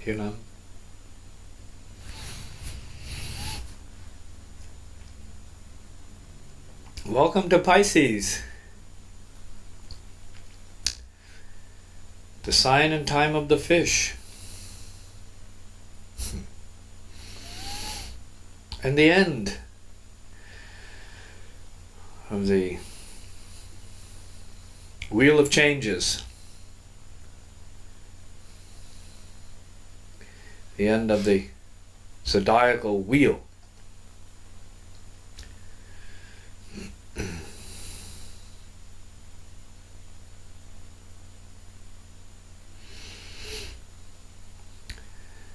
you know. Welcome to Pisces, the sign and time of the fish, and the end of the wheel of changes, the end of the zodiacal wheel.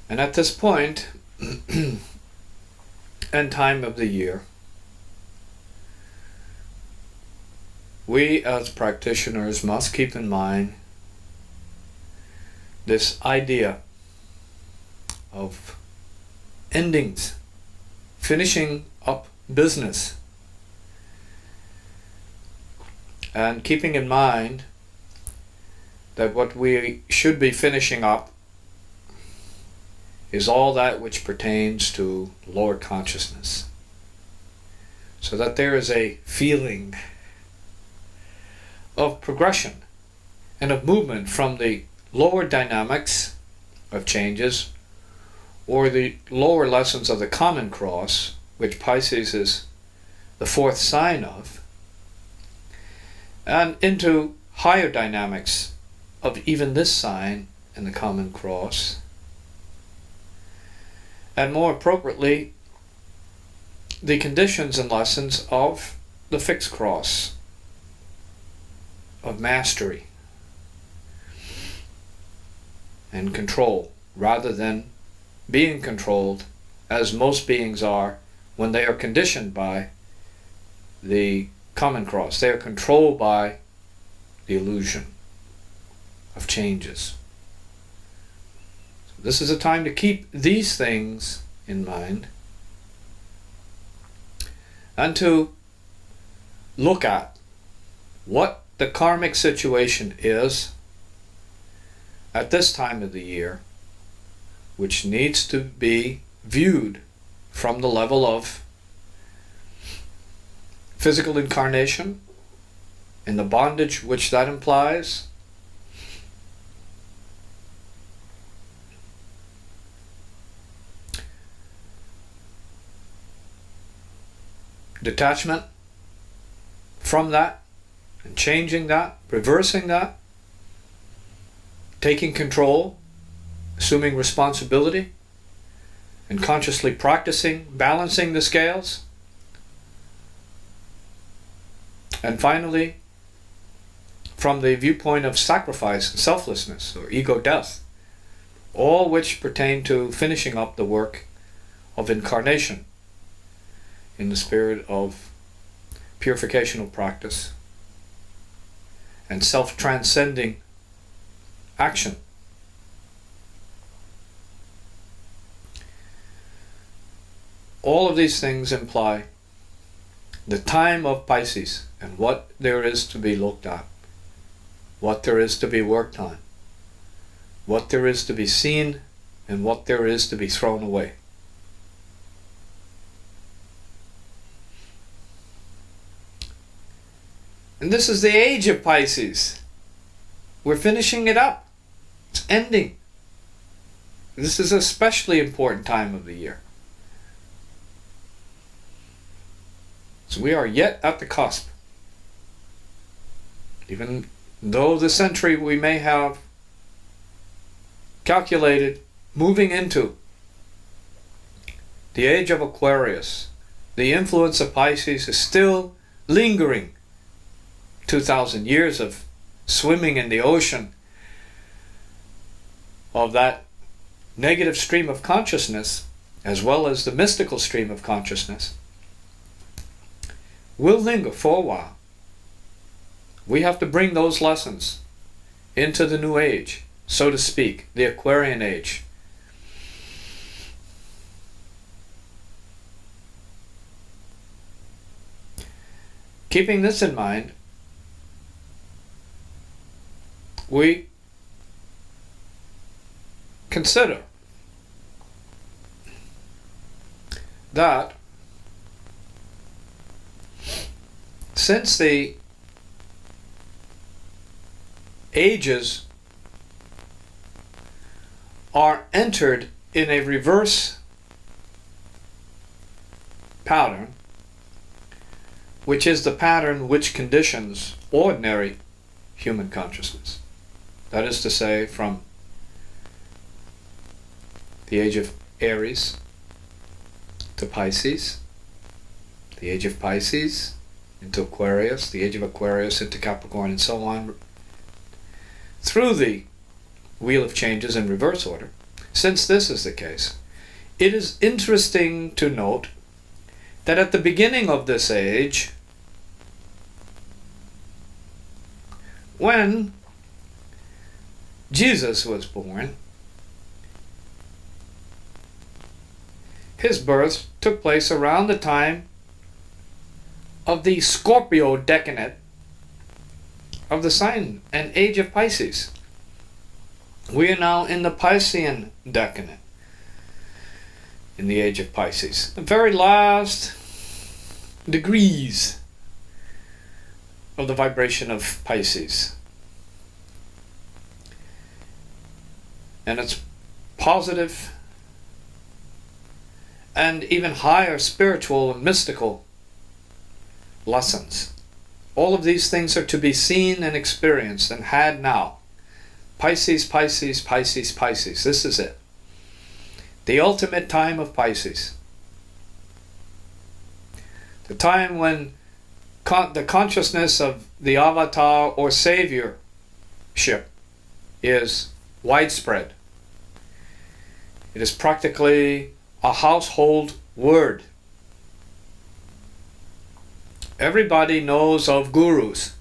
And at this point and time of the year, we as practitioners must keep in mind this idea of endings, finishing up business, and keeping in mind that what we should be finishing up is all that which pertains to lower consciousness, so that there is a feeling of progression and of movement from the lower dynamics of changes, or the lower lessons of the common cross, which Pisces is the fourth sign of, and into higher dynamics of even this sign in the common cross, and more appropriately, the conditions and lessons of the fixed cross of mastery and control, rather than being controlled as most beings are when they are conditioned by the common cross. They are controlled by the illusion of changes. This is a time to keep these things in mind and to look at what the karmic situation is at this time of the year, which needs to be viewed from the level of physical incarnation and the bondage which that implies, detachment from that and changing that, reversing that, taking control, assuming responsibility, and consciously practicing balancing the scales. And finally, from the viewpoint of sacrifice and selflessness, or ego death, all which pertain to finishing up the work of incarnation in the spirit of purificational practice and self-transcending action. All of these things imply the time of Pisces and what there is to be looked at, what there is to be worked on, what there is to be seen, and what there is to be thrown away. And this is the age of Pisces. We're finishing it up. It's ending. This is an especially important time of the year. So we are yet at the cusp. Even though the century we may have calculated moving into the age of Aquarius, the influence of Pisces is still lingering. 2,000 years of swimming in the ocean of that negative stream of consciousness, as well as the mystical stream of consciousness, will linger for a while. We have to bring those lessons into the new age, so to speak, the Aquarian age. Keeping this in mind, we consider that since the ages are entered in a reverse pattern, which is the pattern which conditions ordinary human consciousness. That is to say, from the age of Aries to Pisces, the age of Pisces into Aquarius, the age of Aquarius into Capricorn, and so on, through the wheel of changes in reverse order. Since this is the case, it is interesting to note that at the beginning of this age, when Jesus was born, his birth took place around the time of the Scorpio decade of the sign and age of Pisces. We are now in the Piscean decade, in the age of Pisces. The very last degrees of the vibration of Pisces. And its positive and even higher spiritual and mystical lessons. All of these things are to be seen and experienced and had now. Pisces, Pisces, Pisces, Pisces. This is it. The ultimate time of Pisces. The time when the consciousness of the avatar or saviorship is widespread. It is practically a household word. Everybody knows of gurus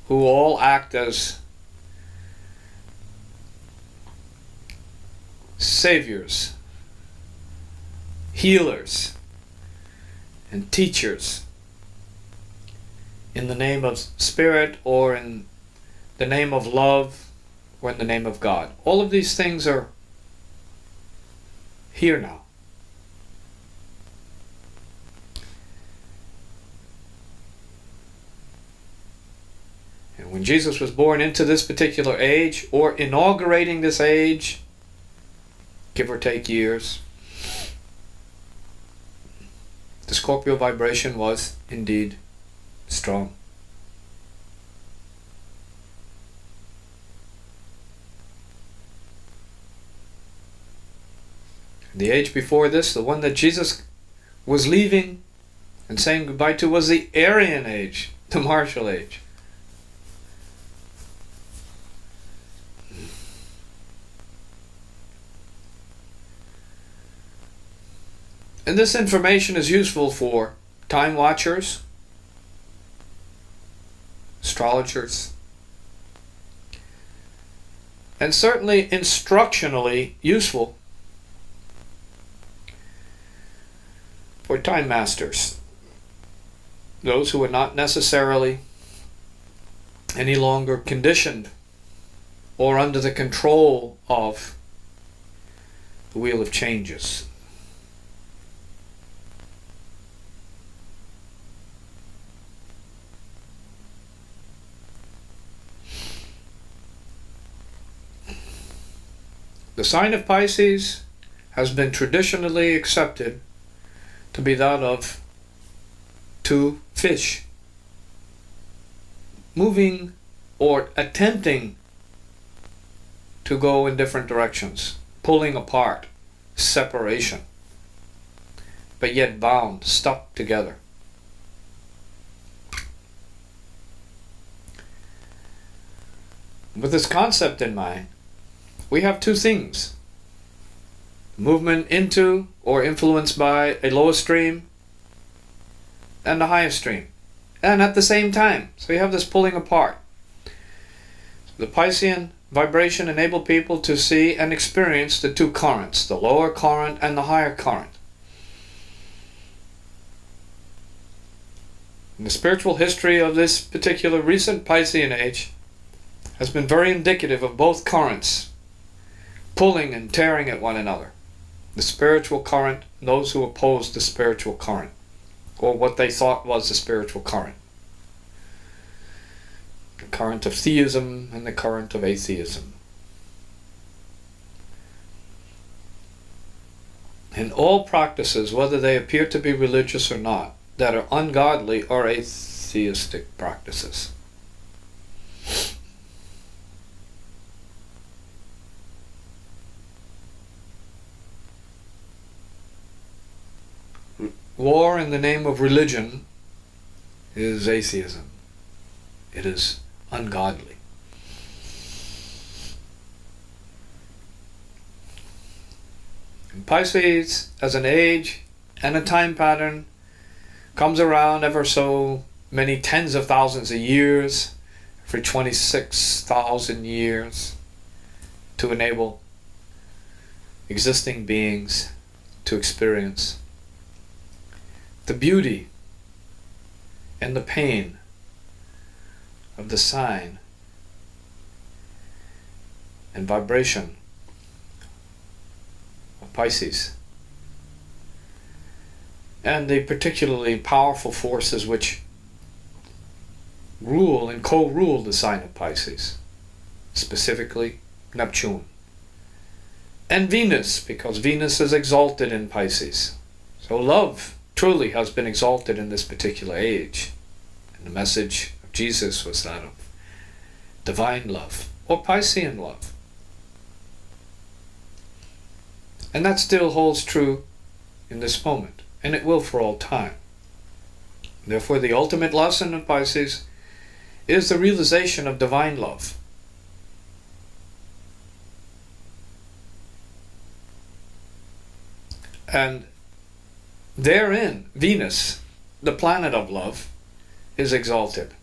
who all act as saviors, healers, and teachers in the name of spirit, or in the name of love, or in the name of God. All of these things are here now. And when Jesus was born into this particular age, or inaugurating this age, give or take years, the Scorpio vibration was indeed strong. The age before this, the one that Jesus was leaving and saying goodbye to, was the Aryan age, the martial age. And this information is useful for time watchers, astrologers, and certainly instructionally useful for time masters, those who are not necessarily any longer conditioned or under the control of the wheel of changes. The sign of Pisces has been traditionally accepted to be that of two fish moving or attempting to go in different directions, pulling apart, separation, but yet bound, stuck together. With this concept in mind, we have two things: movement into or influenced by a lower stream and a higher stream, and at the same time. So you have this pulling apart. The Piscean vibration enabled people to see and experience the two currents, the lower current and the higher current. And the spiritual history of this particular recent Piscean age has been very indicative of both currents pulling and tearing at one another. The spiritual current, those who opposed the spiritual current, or what they thought was the spiritual current. The current of theism and the current of atheism. And all practices, whether they appear to be religious or not, that are ungodly are atheistic practices. War in the name of religion is atheism. It is ungodly. And Pisces, as an age and a time pattern, comes around ever so many tens of thousands of years, every 26,000 years, to enable existing beings to experience the beauty and the pain of the sign and vibration of Pisces, and the particularly powerful forces which rule and co-rule the sign of Pisces, specifically Neptune and Venus, because Venus is exalted in Pisces. So love truly has been exalted in this particular age, and the message of Jesus was that of divine love or Piscean love. And that still holds true in this moment, and it will for all time. Therefore, the ultimate lesson of Pisces is the realization of divine love. And therein, Venus, the planet of love, is exalted.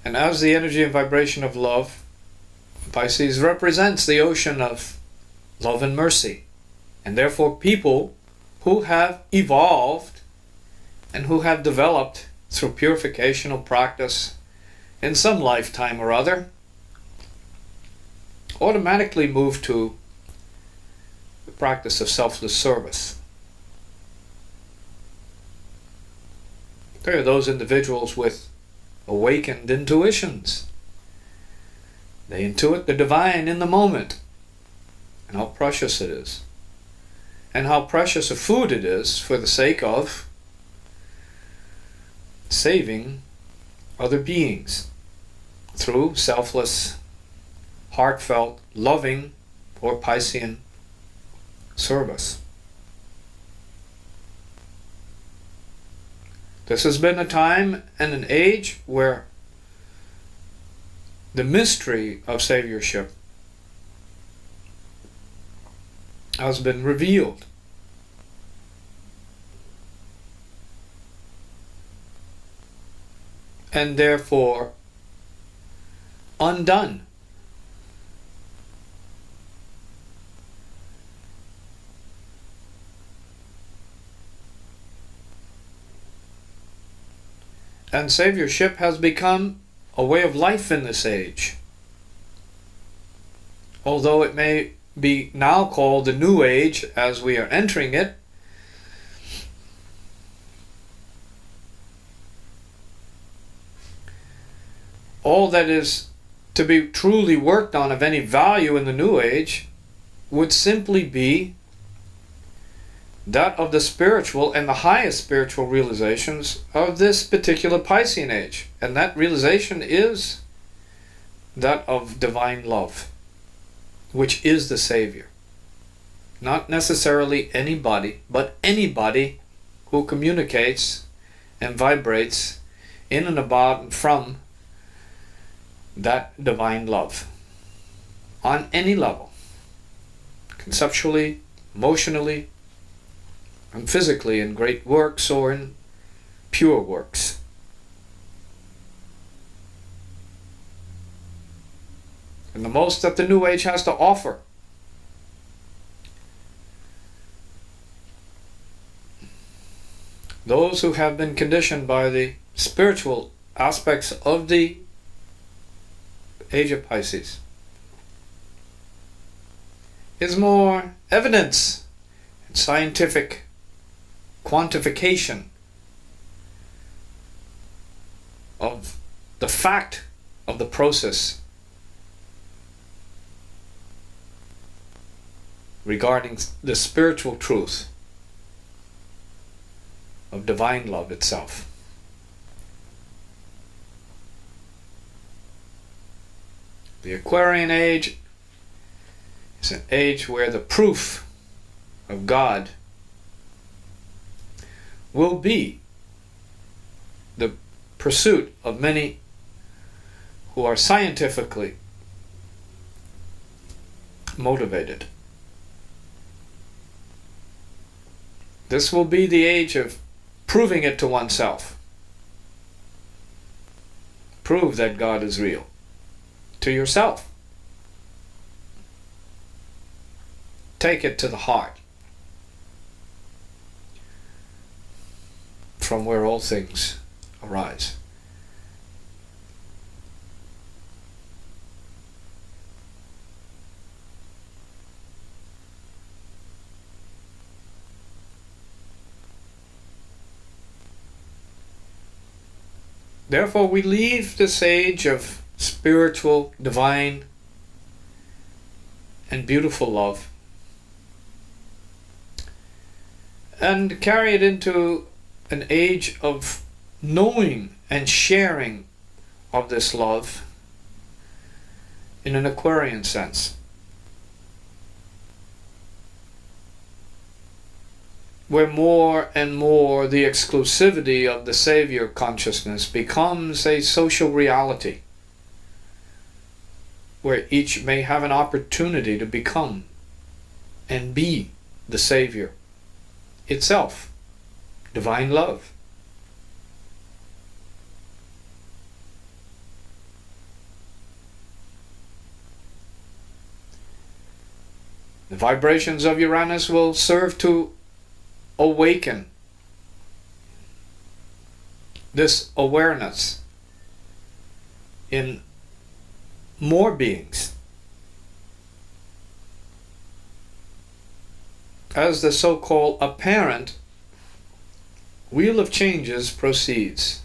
And as the energy and vibration of love, Pisces represents the ocean of love and mercy. And therefore people who have evolved and who have developed through purificational practice in some lifetime or other automatically move to the practice of selfless service. There are those individuals with awakened intuitions. They intuit the divine in the moment, and how precious it is, and how precious a food it is for the sake of saving other beings through selfless, heartfelt, loving, or Piscean service. This has been a time and an age where the mystery of saviorship has been revealed. And therefore undone. And saviorship has become a way of life in this age. Although it may be now called the New Age as we are entering it, all that is to be truly worked on of any value in the New Age would simply be that of the spiritual and the highest spiritual realizations of this particular Piscean age. And that realization is that of divine love, which is the Savior. Not necessarily anybody, but anybody who communicates and vibrates in and about and from that divine love on any level, conceptually, emotionally, and physically, in great works or in pure works. And the most that the New Age has to offer those who have been conditioned by the spiritual aspects of the age of Pisces is more evidence and scientific quantification of the fact of the process regarding the spiritual truth of divine love itself. The Aquarian age is an age where the proof of God will be the pursuit of many who are scientifically motivated. This will be the age of proving it to oneself. Prove that God is real to yourself. Take it to the heart, from where all things arise. Therefore, we leave this age of spiritual, divine, and beautiful love and carry it into an age of knowing and sharing of this love in an Aquarian sense, where more and more the exclusivity of the Savior consciousness becomes a social reality, where each may have an opportunity to become and be the Savior itself, divine love. The vibrations of Uranus will serve to awaken this awareness in more beings as the so-called apparent wheel of changes proceeds.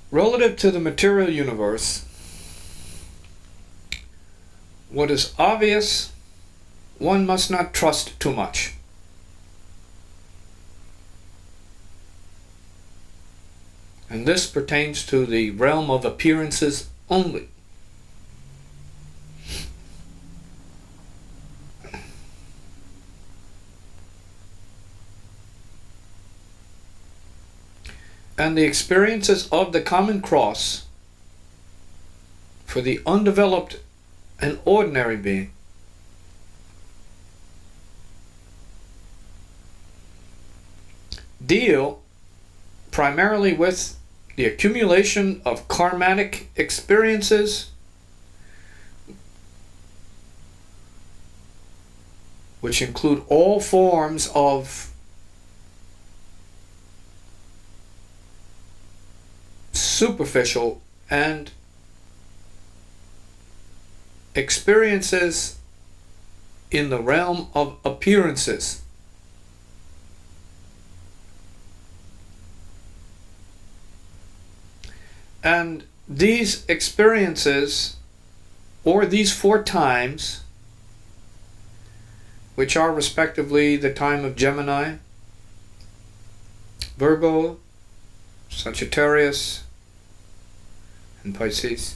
Relative to the material universe, what is obvious, one must not trust too much. And this pertains to the realm of appearances only. And the experiences of the common cross for the undeveloped and ordinary being deal primarily with the accumulation of karmatic experiences which include all forms of superficial and experiences in the realm of appearances. And these experiences, or these 4 times, which are respectively the time of Gemini, Virgo, Sagittarius, and Pisces,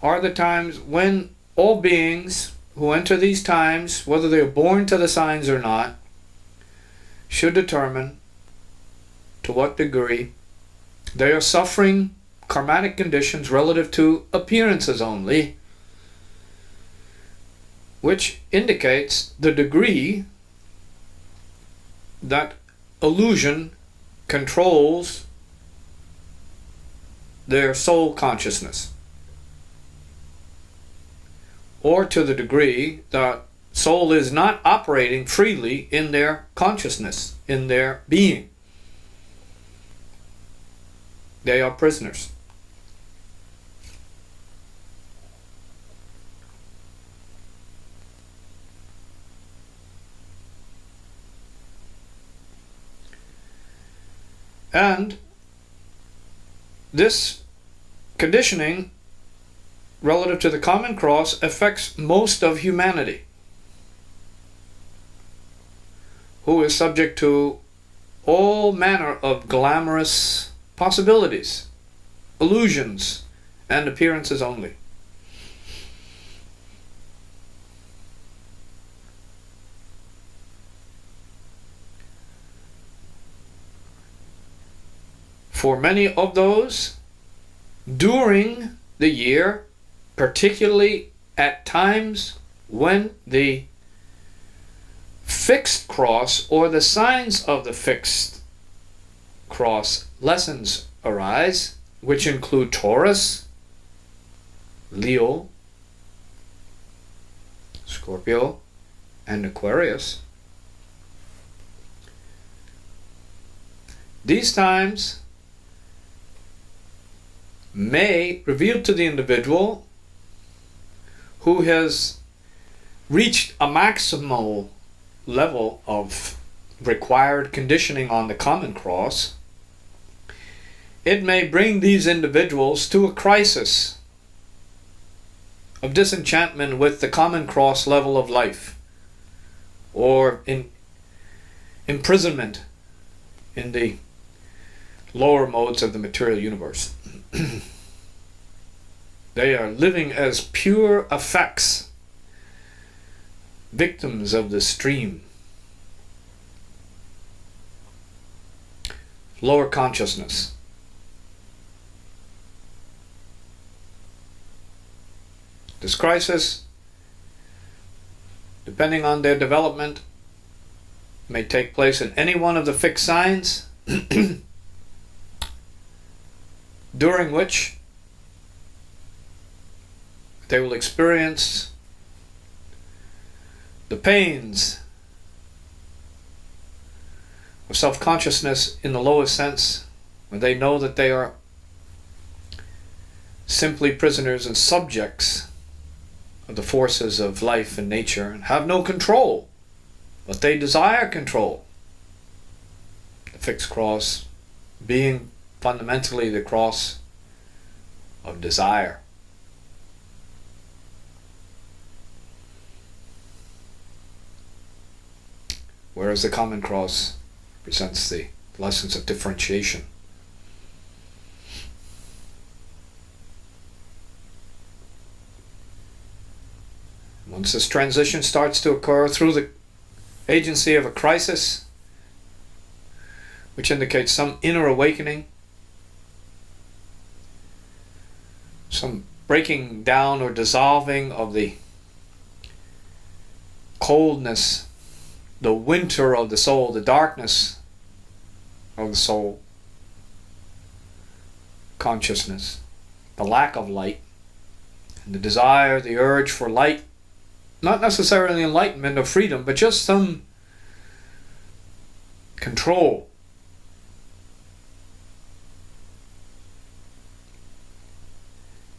are the times when all beings who enter these times, whether they are born to the signs or not, should determine to what degree they are suffering karmatic conditions relative to appearances only, which indicates the degree that illusion controls their soul consciousness, or to the degree that soul is not operating freely in their consciousness, in their being. They are prisoners. And this conditioning relative to the common cross affects most of humanity, who is subject to all manner of glamorous possibilities, illusions, and appearances only. For many of those, during the year, particularly at times when the fixed cross or the signs of the fixed cross lessons arise, which include Taurus, Leo, Scorpio, and Aquarius. These times may reveal to the individual who has reached a maximal level of required conditioning on the common cross, it may bring these individuals to a crisis of disenchantment with the common cross level of life, or in imprisonment in the lower modes of the material universe. They are living as pure effects, victims of the stream. Lower consciousness. This crisis, depending on their development, may take place in any one of the fixed signs, during which they will experience the pains of self-consciousness in the lowest sense, when they know that they are simply prisoners and subjects of the forces of life and nature and have no control, but they desire control. The fixed cross being fundamentally the cross of desire. Whereas the common cross presents the lessons of differentiation. Once this transition starts to occur through the agency of a crisis, which indicates some inner awakening, some breaking down or dissolving of the coldness, the winter of the soul, the darkness of the soul, consciousness, the lack of light, and the desire, the urge for light, not necessarily enlightenment or freedom, but just some control.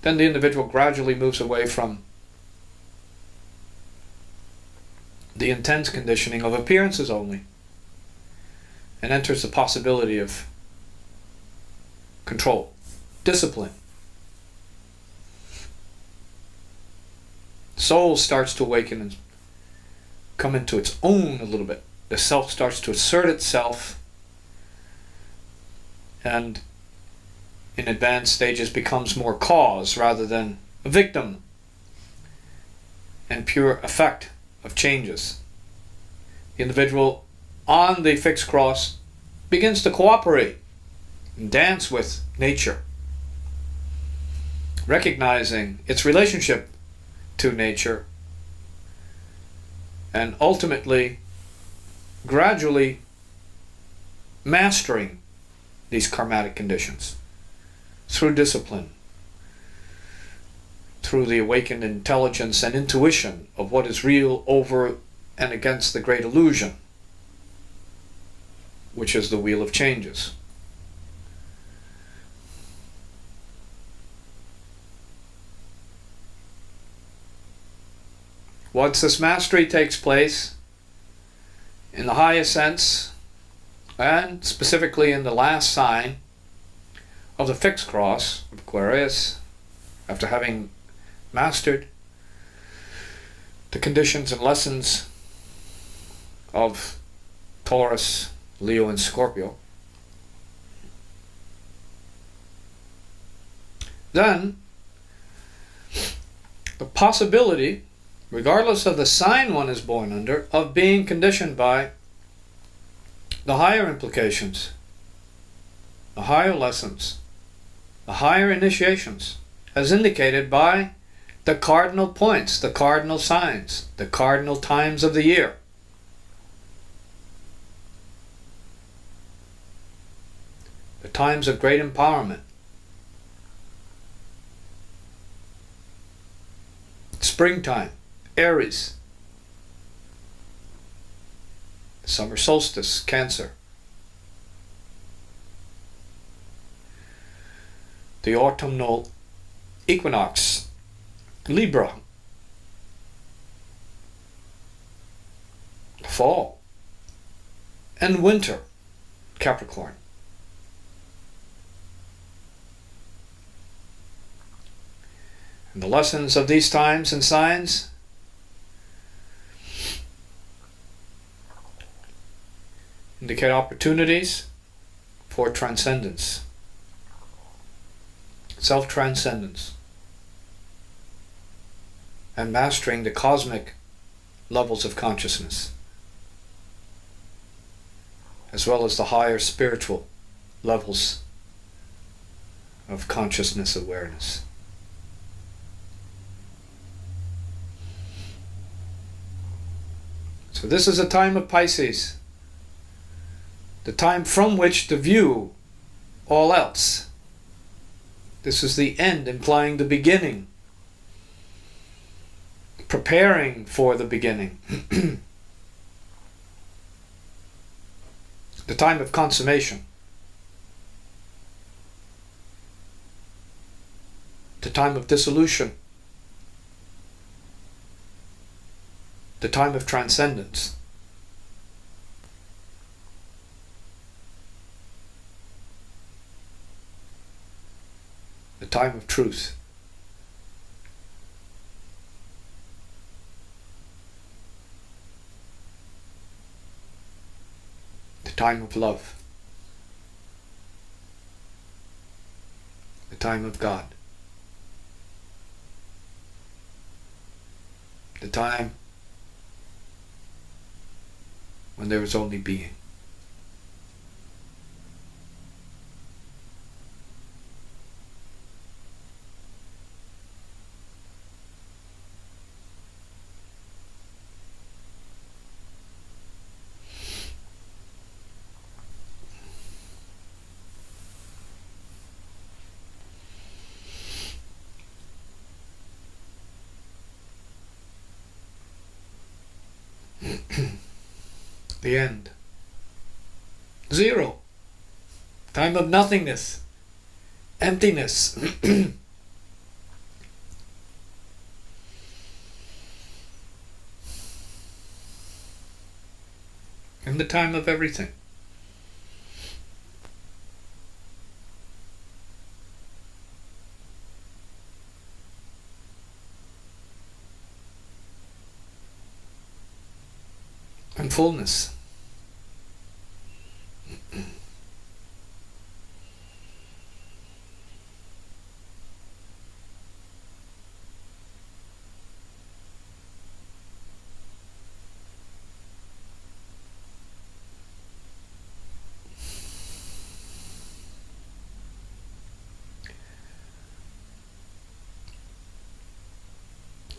Then the individual gradually moves away from the intense conditioning of appearances only, and enters the possibility of control, discipline. Soul starts to awaken and come into its own a little bit. the self starts to assert itself, and in advanced stages becomes more cause rather than a victim and pure effect of changes. The individual on the fixed cross begins to cooperate and dance with nature, recognizing its relationship to nature, and ultimately, gradually mastering these karmatic conditions through discipline, through the awakened intelligence and intuition of what is real over and against the great illusion, which is the wheel of changes. Once this mastery takes place, in the highest sense, and specifically in the last sign of the fixed cross of Aquarius, after having mastered the conditions and lessons of Taurus, Leo, and Scorpio, then the possibility, regardless of the sign one is born under, of being conditioned by the higher implications, the higher lessons, the higher initiations, as indicated by the cardinal points, the cardinal signs, the cardinal times of the year. The times of great empowerment. Springtime, Aries. Summer solstice, Cancer. The autumnal equinox, Libra. Fall and winter, Capricorn. And the lessons of these times and signs indicate opportunities for transcendence, self-transcendence, and mastering the cosmic levels of consciousness, as well as the higher spiritual levels of consciousness awareness. So this is a time of Pisces, the time from which to view all else. This is the end, implying the beginning, preparing for the beginning. The time of consummation, the time of dissolution, the time of transcendence. The time of truth. The time of love. The time of God. The time when there is only being. The end. Zero. Time of nothingness. Emptiness. In the time of everything. And fullness.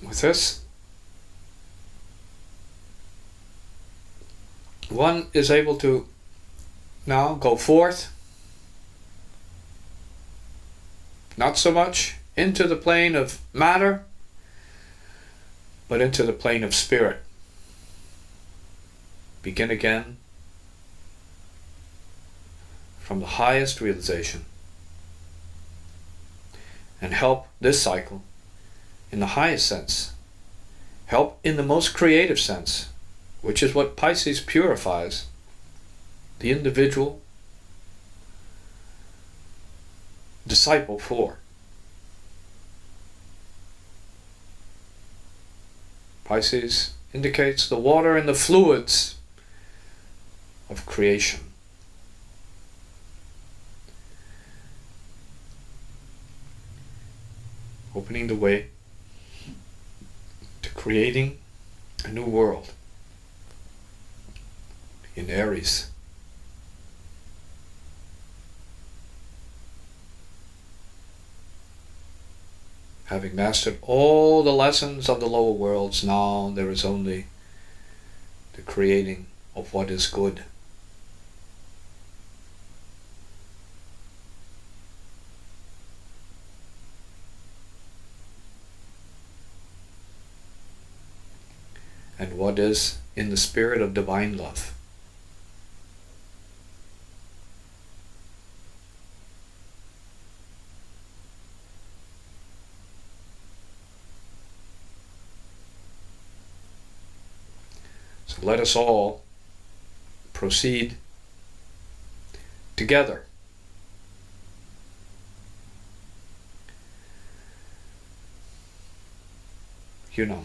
with this, one is able to now go forth, not so much into the plane of matter, but into the plane of spirit. Begin again from the highest realization and help this cycle in the highest sense, help in the most creative sense, which is what Pisces purifies the individual disciple for. Pisces indicates the water and the fluids of creation. Opening the way to creating a new world in Aries. Having mastered all the lessons of the lower worlds, now there is only the creating of what is good. And what is in the spirit of divine love. So let us all proceed together. You know.